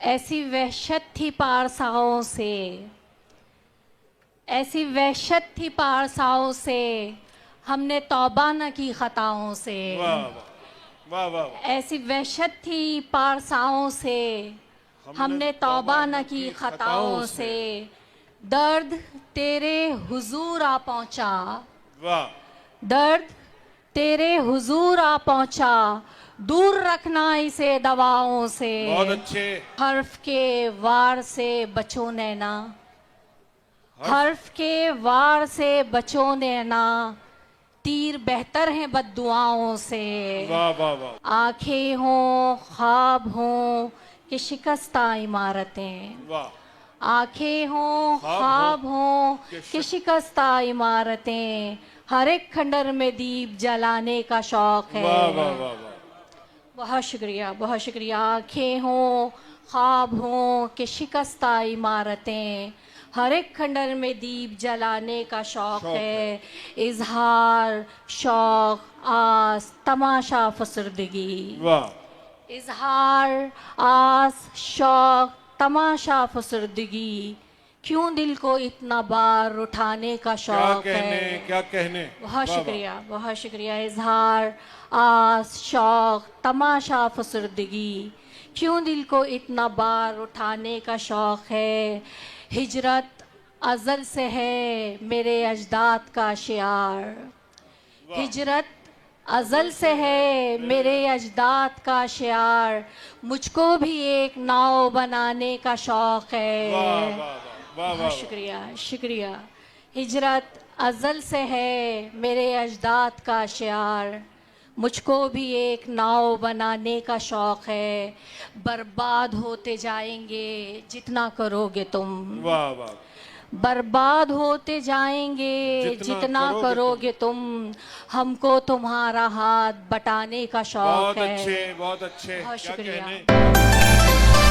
ऐसी वहशत थी पारसाओं से, ऐसी वहशत थी पारसाओं से, हमने तौबा न की खताओं से। वाह वाह वाह वाह। ऐसी वहशत थी पारसाओं से, हमने तौबा न की खताओं से। दर्द तेरे हुजूर आ पहुंचा, वाह। दर्द तेरे हुजूर आ पहुंचा, दूर रखना इसे दवाओं से। बहुत अच्छे। हर्फ के वार से बचो नैना, हर्फ के वार से बचो नैना, तीर बेहतर हैं बद्दुआओं से। वाह वाह वाह। आंखें हों ख्वाब हों कि शिकस्ता इमारतें, वाह। आंखें हों ख्वाब हों कि शिकस्ता इमारतें, हर एक खंडर में दीप जलाने का शौक है। वाह वाह वाह वाह। बहुत शुक्रिया, बहुत शुक्रिया। आंखें हों ख्वाब हों कि शिकस्ता इमारतें, हर एक खंडर में दीप जलाने का शौक है। इजहार शौक आस तमाशा फसुर्दगी, वाह। इजहार आस शौक तमाशा फसुर्दगी, क्यों दिल को इतना बार उठाने का क्या शौक कहने, है। क्या कहने। बहुत वाह, शुक्रिया, बहुत शुक्रिया। इजहार आस शौक तमाशा फसुर्दगी, क्यों दिल को इतना बार उठाने का शौक है। हिजरत अज़ल से है मेरे अजदाद का शियार, हिजरत अज़ल से है मेरे अजदाद का शियार, मुझको भी एक नाव बनाने का शौक है। वाह वाह वाह वाह बहुत वाह। शुक्रिया, शुक्रिया। हिजरत अज़ल से है मेरे अजदाद का शियार, मुझको भी एक नाव बनाने का शौक है। बर्बाद होते जाएंगे जितना करोगे तुम, वाह वाह। बर्बाद होते जाएंगे जितना करोगे तुम, हमको तुम्हारा हाथ बटाने का शौक बहुत है। अच्छे, बहुत अच्छे। बहुत क्या शुक्रिया। कहने।